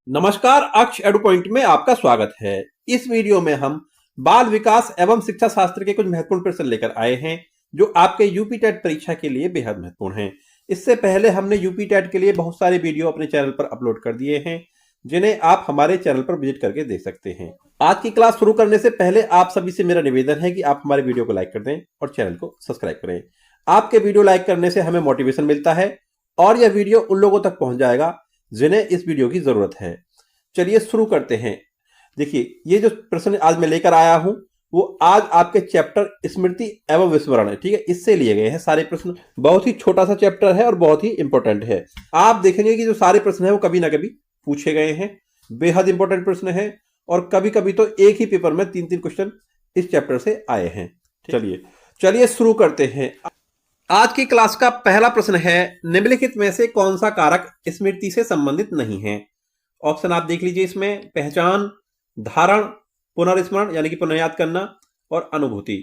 नमस्कार, अक्ष एडु पॉइंट में आपका स्वागत है। इस वीडियो में हम बाल विकास एवं शिक्षा शास्त्र के कुछ महत्वपूर्ण प्रश्न लेकर आए हैं जो आपके यूपी टेट परीक्षा के लिए बेहद महत्वपूर्ण हैं। इससे पहले हमने यूपी टेट के लिए बहुत सारे वीडियो अपने चैनल पर अपलोड कर दिए हैं जिन्हें आप हमारे चैनल पर विजिट करके देख सकते हैं। आज की क्लास शुरू करने से पहले आप सभी से मेरा निवेदन है कि आप हमारे वीडियो को लाइक कर दें और चैनल को सब्सक्राइब करें। आपके वीडियो लाइक करने से हमें मोटिवेशन मिलता है और यह वीडियो उन लोगों तक पहुंच जाएगा जिन्हें इस वीडियो की जरूरत है। चलिए शुरू करते हैं। देखिए, ये जो प्रश्न आज मैं लेकर आया हूं वो आज आपके चैप्टर स्मृति एवं विस्मरण है। ठीक है, इससे लिए गए हैं सारे प्रश्न। बहुत ही छोटा सा चैप्टर है और बहुत ही इंपॉर्टेंट है। आप देखेंगे कि जो सारे प्रश्न है वो कभी ना कभी पूछे गए हैं, बेहद इंपॉर्टेंट प्रश्न है और कभी कभी तो एक ही पेपर में 3-3 क्वेश्चन इस चैप्टर से आए हैं। चलिए शुरू करते हैं। आज की क्लास का पहला प्रश्न है, निम्नलिखित में से कौन सा कारक स्मृति से संबंधित नहीं है? ऑप्शन आप देख लीजिए इसमें, पहचान, धारण, पुनर्स्मरण यानी कि पुनर्याद करना और अनुभूति।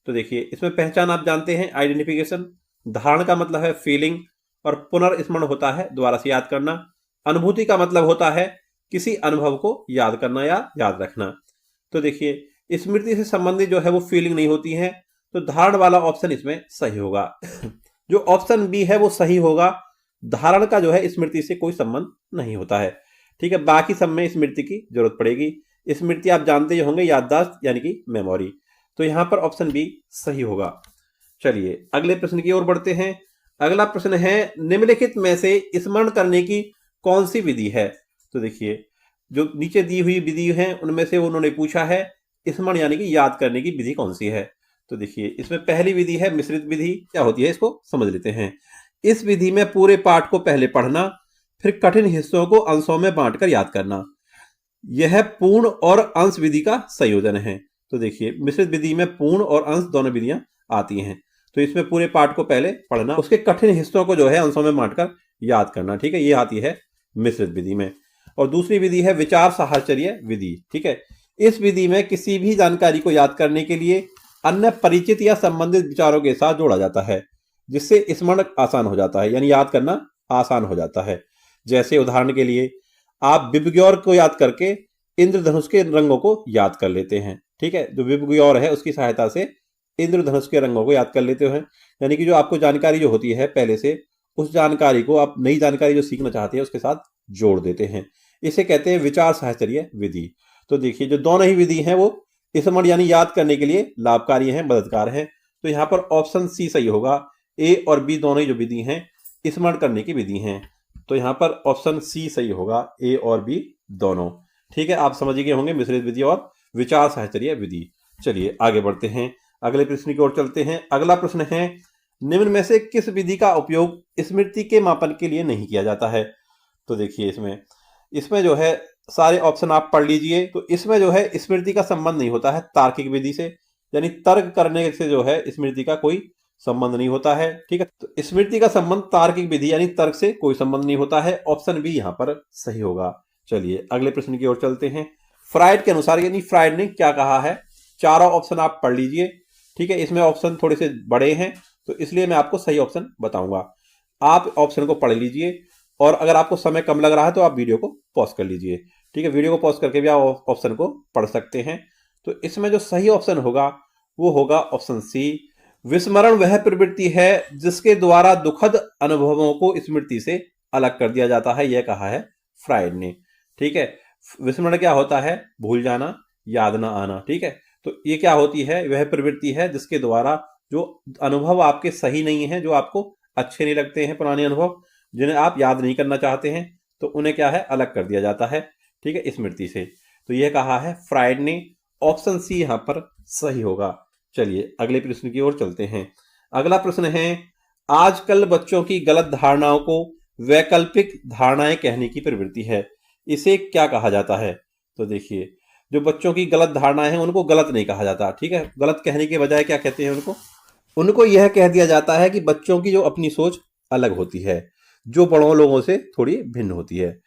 तो देखिए, इसमें पहचान आप जानते हैं आइडेंटिफिकेशन, धारण का मतलब है फीलिंग और पुनर्स्मरण होता है दोबारा से याद करना। अनुभूति का मतलब होता है किसी अनुभव को याद करना या याद रखना। तो देखिए, स्मृति से संबंधित जो है वो फीलिंग नहीं होती है, तो धारण वाला ऑप्शन इसमें सही होगा। जो ऑप्शन बी है वो सही होगा। धारण का जो है स्मृति से कोई संबंध नहीं होता है। ठीक है, बाकी सब में स्मृति की जरूरत पड़ेगी। स्मृति आप जानते ही होंगे, याददाश्त यानी कि मेमोरी। तो यहां पर ऑप्शन बी सही होगा। चलिए अगले प्रश्न की ओर बढ़ते हैं। अगला प्रश्न है, निम्नलिखित में से स्मरण करने की कौन सी विधि है? तो देखिए, जो नीचे दी हुई विधि है उनमें से उन्होंने पूछा है स्मरण यानी कि याद करने की विधि कौन सी है। तो देखिए, इसमें पहली विधि है मिश्रित विधि। क्या होती है इसको समझ लेते हैं। इस विधि में पूरे पाठ को पहले पढ़ना, फिर कठिन हिस्सों को अंशों में बांटकर याद करना। यह पूर्ण और अंश विधि का संयोजन है। तो देखिए, मिश्रित विधि में पूर्ण और अंश दोनों विधियां आती हैं। तो इसमें पूरे पाठ को पहले पढ़ना, उसके कठिन हिस्सों को जो है अंशों में बांटकर याद करना। ठीक है, ये आती है मिश्रित विधि में। और दूसरी विधि है विचार साहचर्य विधि। ठीक है, इस विधि में किसी भी जानकारी को याद करने के लिए अन्य परिचित या संबंधित विचारों के साथ जोड़ा जाता है, जिससे स्मरण आसान हो जाता है, यानी याद करना आसान हो जाता है। जैसे उदाहरण के लिए आप विबग्योर को याद करके इंद्रधनुष के रंगों को याद कर लेते हैं। ठीक है, जो विबग्योर है उसकी सहायता से इंद्रधनुष के रंगों को याद कर लेते हैं। यानी कि जो आपको जानकारी जो होती है पहले से, उस जानकारी को आप नई जानकारी जो सीखना चाहते हैं उसके साथ जोड़ देते हैं। इसे कहते हैं विचार साहचर्य विधि। तो देखिए, जो दोनों ही विधि है वो स्मरण यानी याद करने के लिए लाभकारी हैं, मददगार हैं। तो यहाँ पर ऑप्शन सी सही होगा। ए और बी दोनों ही जो विधि हैं स्मरण करने की विधि हैं। तो यहाँ पर ऑप्शन सी सही होगा, ए और बी दोनों। ठीक है, आप समझ गए होंगे मिश्रित विधि और विचार साहचर्य विधि। चलिए आगे बढ़ते हैं, अगले प्रश्न की ओर चलते हैं। अगला प्रश्न है, निम्न में से किस विधि का उपयोग स्मृति के मापन के लिए नहीं किया जाता है? तो देखिए, इसमें जो है सारे ऑप्शन आप पढ़ लीजिए। तो इसमें जो है स्मृति का संबंध नहीं होता है तार्किक विधि से, यानी तर्क करने से जो है स्मृति का कोई संबंध नहीं होता है। ठीक है, तो स्मृति का संबंध तार्किक विधि यानी तर्क से कोई संबंध नहीं होता है। ऑप्शन बी यहां पर सही होगा। चलिए अगले प्रश्न की ओर चलते हैं। फ्राइड के अनुसार, यानी फ्राइड ने क्या कहा है, चारों ऑप्शन आप पढ़ लीजिए। ठीक है, इसमें ऑप्शन थोड़े से बड़े हैं तो इसलिए मैं आपको सही ऑप्शन बताऊंगा। आप ऑप्शन को पढ़ लीजिए और अगर आपको समय कम लग रहा है तो आप वीडियो को पॉज कर लीजिए। ठीक है, वीडियो को पॉज करके भी आप ऑप्शन को पढ़ सकते हैं। तो इसमें जो सही ऑप्शन होगा वो होगा ऑप्शन सी। विस्मरण वह प्रवृत्ति है जिसके द्वारा दुखद अनुभवों को स्मृति से अलग कर दिया जाता है, यह कहा है फ्राइड ने। ठीक है, विस्मरण क्या होता है? भूल जाना, याद ना आना। ठीक है, तो ये क्या होती है? वह प्रवृत्ति है जिसके द्वारा जो अनुभव आपके सही नहीं है, जो आपको अच्छे नहीं लगते हैं, पुराने अनुभव जिन्हें आप याद नहीं करना चाहते हैं, तो उन्हें क्या है, अलग कर दिया जाता है। ठीक है, स्मृति से। तो यह कहा है फ्राइड ने। ऑप्शन सी यहां पर सही होगा। चलिए अगले प्रश्न की ओर चलते हैं। अगला प्रश्न है, आजकल बच्चों की गलत धारणाओं को वैकल्पिक धारणाएं कहने की प्रवृत्ति है, इसे क्या कहा जाता है? तो देखिए, जो बच्चों की गलत धारणाएं हैं उनको गलत नहीं कहा जाता। ठीक है, गलत कहने के बजाय क्या कहते हैं उनको यह कह दिया जाता है कि बच्चों की जो अपनी सोच अलग होती है, जो बड़ों लोगों से थोड़ी भिन्न होती है।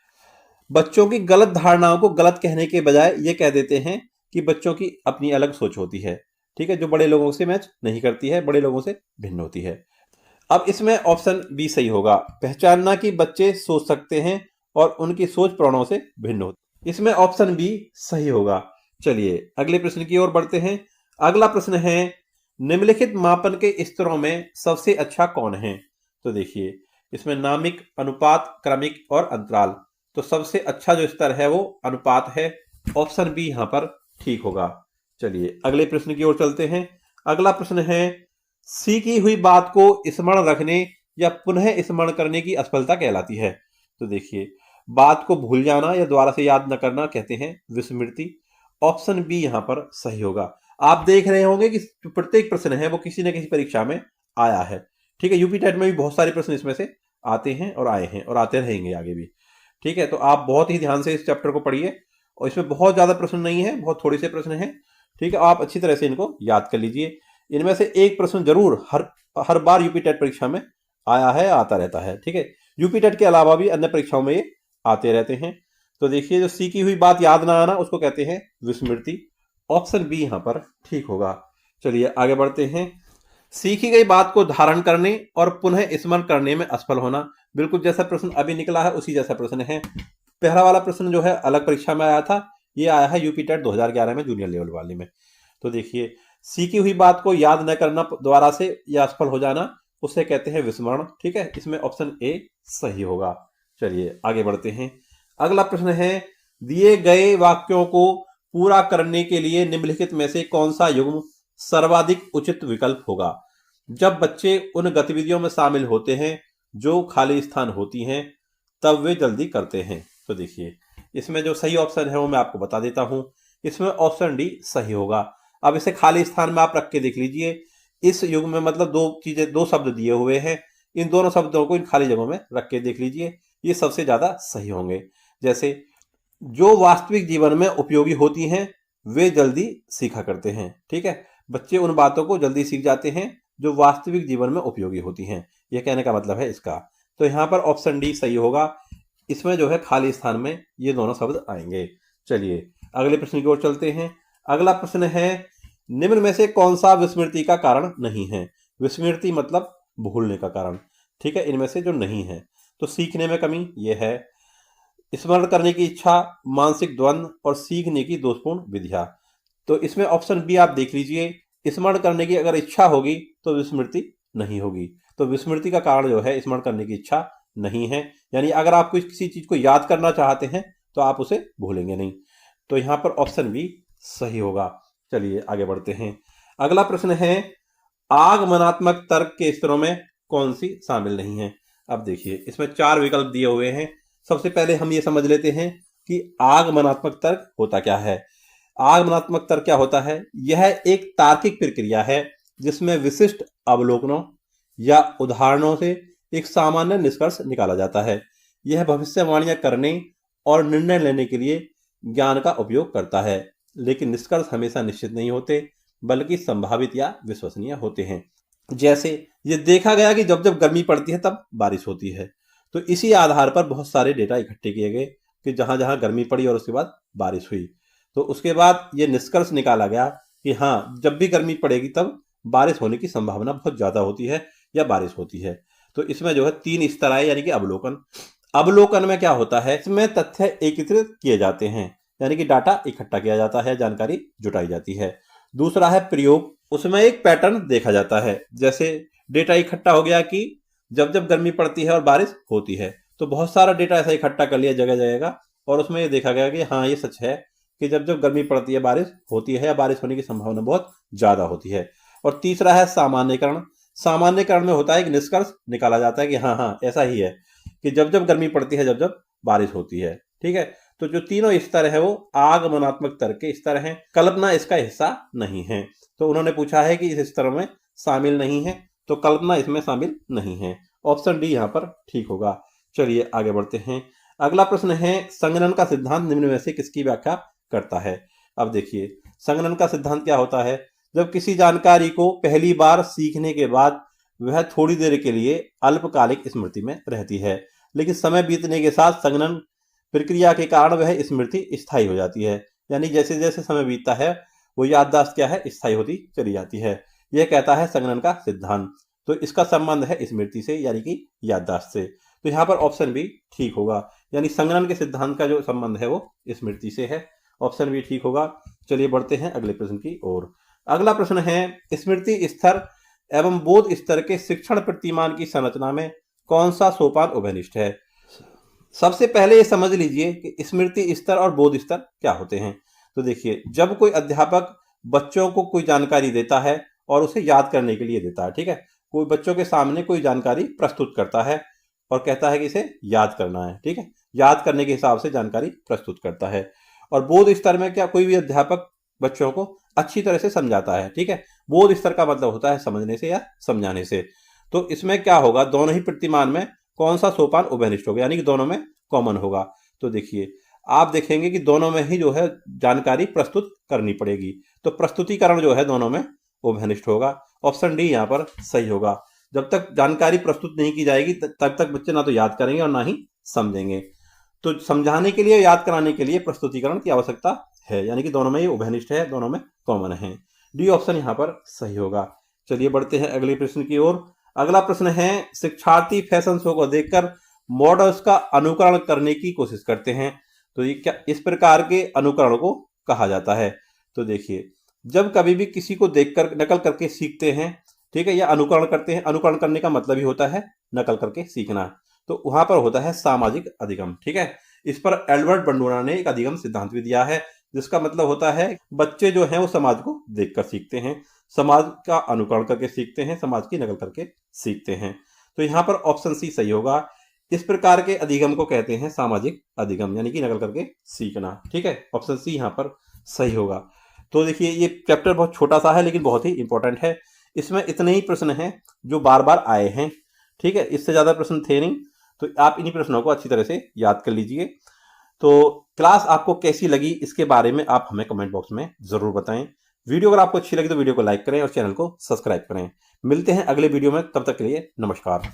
बच्चों की गलत धारणाओं को गलत कहने के बजाय ये कह देते हैं कि बच्चों की अपनी अलग सोच होती है। ठीक है, जो बड़े लोगों से मैच नहीं करती है, बड़े लोगों से भिन्न होती है। अब इसमें ऑप्शन बी सही होगा। पहचानना कि बच्चे सोच सकते हैं और उनकी सोच प्रणों से भिन्न होती। इसमें ऑप्शन बी सही होगा। चलिए अगले प्रश्न की ओर बढ़ते हैं। अगला प्रश्न है, निम्नलिखित मापन के स्तरों में सबसे अच्छा कौन है? तो देखिए इसमें नामिक, अनुपात, क्रमिक और अंतराल। तो सबसे अच्छा जो स्तर है वो अनुपात है। ऑप्शन बी यहां पर ठीक होगा। चलिए अगले प्रश्न की ओर चलते हैं। अगला प्रश्न है, सीखी हुई बात को स्मरण रखने या पुनः स्मरण करने की असफलता कहलाती है। तो देखिए बात को भूल जाना या दोबारा से याद न करना कहते हैं विस्मृति। ऑप्शन बी यहां पर सही होगा। आप देख रहे होंगे कि प्रत्येक प्रश्न है वो किसी न किसी परीक्षा में आया है। ठीक है, यूपी टेट में भी बहुत सारे प्रश्न इसमें से आते हैं और आए हैं और आते रहेंगे आगे भी। ठीक है, तो आप बहुत ही ध्यान से इस चैप्टर को पढ़िए और इसमें बहुत ज्यादा प्रश्न नहीं है, बहुत थोड़े से प्रश्न हैं। ठीक है, आप अच्छी तरह से इनको याद कर लीजिए। इनमें से एक प्रश्न जरूर हर बार यूपी टेट परीक्षा में आया है, आता रहता है। ठीक है, यूपी टेट के अलावा भी अन्य परीक्षाओं में ये आते रहते हैं। तो देखिए जो सीखी हुई बात याद ना आना उसको कहते हैं विस्मृति। ऑप्शन बी यहां पर ठीक होगा। चलिए आगे बढ़ते हैं। सीखी गई बात को धारण करने और पुनः स्मरण करने में असफल होना। बिल्कुल जैसा प्रश्न अभी निकला है उसी जैसा प्रश्न है। पहला वाला प्रश्न जो है अलग परीक्षा में आया था, ये आया है यूपी टेट 2011 में जूनियर लेवल वाले में। तो देखिए सीखी हुई बात को याद न करना दोबारा से या असफल हो जाना, उसे कहते हैं विस्मरण। ठीक है, इसमें ऑप्शन ए सही होगा। चलिए आगे बढ़ते हैं। अगला प्रश्न है, दिए गए वाक्यों को पूरा करने के लिए निम्नलिखित में से कौन सा युग्म सर्वाधिक उचित विकल्प होगा? जब बच्चे उन गतिविधियों में शामिल होते हैं जो खाली स्थान होती हैं तब वे जल्दी करते हैं। तो देखिए इसमें जो सही ऑप्शन है वो मैं आपको बता देता हूं। इसमें ऑप्शन डी सही होगा। अब इसे खाली स्थान में आप रख के देख लीजिए। इस युग में मतलब दो शब्द दिए हुए हैं, इन दोनों शब्दों को इन खाली जगहों में रख के देख लीजिए, ये सबसे ज्यादा सही होंगे। जैसे जो वास्तविक जीवन में उपयोगी होती हैं वे जल्दी सीखा करते हैं। ठीक है, बच्चे उन बातों को जल्दी सीख जाते हैं जो वास्तविक जीवन में उपयोगी होती हैं, यह कहने का मतलब है इसका। तो यहां पर ऑप्शन डी सही होगा। इसमें जो है खाली स्थान में ये दोनों शब्द आएंगे। चलिए अगले प्रश्न की ओर चलते हैं। अगला प्रश्न है, निम्न में से कौन सा विस्मृति का कारण नहीं है? विस्मृति मतलब भूलने का कारण। ठीक है, इनमें से जो नहीं है, तो सीखने में कमी यह है, स्मरण करने की इच्छा, मानसिक द्वंद्व और सीखने की दोषपूर्ण विधियां। तो इसमें ऑप्शन बी आप देख लीजिए, स्मरण करने की अगर इच्छा होगी तो विस्मृति नहीं होगी। तो विस्मृति का कारण जो है स्मरण करने की इच्छा नहीं है, यानी अगर आप किसी चीज को याद करना चाहते हैं तो आप उसे भूलेंगे नहीं। तो यहां पर ऑप्शन बी सही होगा। चलिए आगे बढ़ते हैं। अगला प्रश्न है, आगमनात्मक तर्क के स्तरों में कौन सी शामिल नहीं है? अब देखिए इसमें 4 विकल्प दिए हुए हैं। सबसे पहले हम ये समझ लेते हैं कि आगमनात्मक तर्क होता क्या है। आगमनात्मक तर्क क्या होता है? यह एक तार्किक प्रक्रिया है जिसमें विशिष्ट अवलोकनों या उदाहरणों से एक सामान्य निष्कर्ष निकाला जाता है। यह भविष्यवाणियां करने और निर्णय लेने के लिए ज्ञान का उपयोग करता है, लेकिन निष्कर्ष हमेशा निश्चित नहीं होते बल्कि संभावित या विश्वसनीय होते हैं। जैसे ये देखा गया कि जब जब गर्मी पड़ती है तब बारिश होती है। तो इसी आधार पर बहुत सारे डेटा इकट्ठे किए गए कि जहां जहां गर्मी पड़ी और उसके बाद बारिश हुई, तो उसके बाद ये निष्कर्ष निकाला गया कि हाँ, जब भी गर्मी पड़ेगी तब बारिश होने की संभावना बहुत ज्यादा होती है या बारिश होती है। तो इसमें जो है 3 स्तर आए, यानी कि अवलोकन। अवलोकन में क्या होता है, इसमें तथ्य एकत्रित किए जाते हैं, यानी कि डाटा इकट्ठा किया जाता है, जानकारी जुटाई जाती है। दूसरा है प्रयोग, उसमें एक पैटर्न देखा जाता है। जैसे डेटा इकट्ठा हो गया कि जब जब गर्मी पड़ती है और बारिश होती है, तो बहुत सारा डेटा ऐसा इकट्ठा कर लिया जगह जगह का, और उसमें ये देखा गया कि हाँ ये सच है कि जब जब गर्मी पड़ती है बारिश होती है या बारिश होने की संभावना बहुत ज्यादा होती है। और तीसरा है सामान्यकरण। सामान्यकरण में होता है कि निष्कर्ष निकाला जाता है कि हाँ हाँ ऐसा ही है कि जब जब गर्मी पड़ती है जब जब बारिश होती है। ठीक है, तो जो तीनों स्तर है वो आगमनात्मक तर्क के स्तर हैं। कल्पना इसका हिस्सा नहीं है। तो उन्होंने पूछा है कि इस स्तर में शामिल नहीं है, तो कल्पना इसमें शामिल नहीं है। ऑप्शन डी यहां पर ठीक होगा। चलिए आगे बढ़ते हैं। अगला प्रश्न है, संगणन का सिद्धांत निम्न में से किसकी व्याख्या करता है? अब देखिए संगणन का सिद्धांत क्या होता है, जब किसी जानकारी को पहली बार सीखने के बाद वह थोड़ी देर के लिए अल्पकालिक स्मृति में रहती है, लेकिन समय बीतने के साथ संगणन प्रक्रिया के कारण वह स्मृति स्थायी हो जाती है। यानी जैसे जैसे समय बीतता है वो याददाश्त क्या है, स्थायी होती चली जाती है। यह कहता है संगणन का सिद्धांत। तो इसका संबंध है स्मृति से, यानी कि याददाश्त से। तो यहाँ पर ऑप्शन बी ठीक होगा, यानी संगणन के सिद्धांत का जो संबंध है वो स्मृति से है। ऑप्शन बी ठीक होगा। चलिए बढ़ते हैं अगले प्रश्न की ओर। अगला प्रश्न है, स्मृति स्तर एवं बोध स्तर के शिक्षण प्रतिमान की संरचना में कौन सा सोपान उभयनिष्ठ है? सबसे पहले ये समझ लीजिए कि स्मृति स्तर और बोध स्तर क्या होते हैं। तो देखिए, जब कोई अध्यापक बच्चों को कोई जानकारी देता है और उसे याद करने के लिए देता है, ठीक है, कोई बच्चों के सामने कोई जानकारी प्रस्तुत करता है और कहता है कि इसे याद करना है, ठीक है, याद करने के हिसाब से जानकारी प्रस्तुत करता है। और बोध स्तर में क्या, कोई भी अध्यापक बच्चों को अच्छी तरह से समझाता है, ठीक है। बोध स्तर का मतलब होता है समझने से या समझाने से। तो इसमें क्या होगा, दोनों ही प्रतिमान में कौन सा सोपान उभयनिष्ठ होगा, यानी कि दोनों में कॉमन होगा। तो देखिए, आप देखेंगे कि दोनों में ही जो है जानकारी प्रस्तुत करनी पड़ेगी, तो प्रस्तुतिकरण जो है दोनों में उभयनिष्ठ होगा। ऑप्शन डी यहाँ पर सही होगा। जब तक जानकारी प्रस्तुत नहीं की जाएगी तब तक बच्चे ना तो याद करेंगे और ना ही समझेंगे। तो समझाने के लिए, याद कराने के लिए प्रस्तुतिकरण की आवश्यकता है, यानी कि दोनों में ये उभयनिष्ठ है, दोनों में कॉमन है। डी ऑप्शन यहाँ पर सही होगा। चलिए बढ़ते हैं अगले प्रश्न की ओर। अगला प्रश्न है, शिक्षार्थी फैशन शो को देखकर मॉडल्स का अनुकरण करने की कोशिश करते हैं, तो ये क्या इस प्रकार के अनुकरण को कहा जाता है? तो देखिए, जब कभी भी किसी को देखकर नकल करके सीखते हैं, ठीक है, या अनुकरण करते हैं, अनुकरण करने का मतलब ही होता है नकल करके सीखना, तो वहां पर होता है सामाजिक अधिगम, ठीक है। इस पर एल्बर्ट बंडूरा ने एक अधिगम सिद्धांत भी दिया है, जिसका मतलब होता है बच्चे जो हैं वो समाज को देखकर सीखते हैं, समाज का अनुकरण करके सीखते हैं, समाज की नकल करके सीखते हैं। तो यहाँ पर ऑप्शन सी सही होगा। इस प्रकार के अधिगम को कहते हैं सामाजिक अधिगम, यानी कि नकल करके सीखना, ठीक है। ऑप्शन सी यहाँ पर सही होगा। तो देखिए, ये चैप्टर बहुत छोटा सा है लेकिन बहुत ही इंपॉर्टेंट है। इसमें इतने ही प्रश्न हैं जो बार बार आए हैं, ठीक है, इससे ज्यादा प्रश्न थे नहीं। तो आप इन्हीं प्रश्नों को अच्छी तरह से याद कर लीजिए। तो क्लास आपको कैसी लगी इसके बारे में आप हमें कमेंट बॉक्स में जरूर बताएं। वीडियो अगर आपको अच्छी लगी तो वीडियो को लाइक करें और चैनल को सब्सक्राइब करें। मिलते हैं अगले वीडियो में, तब तक के लिए नमस्कार।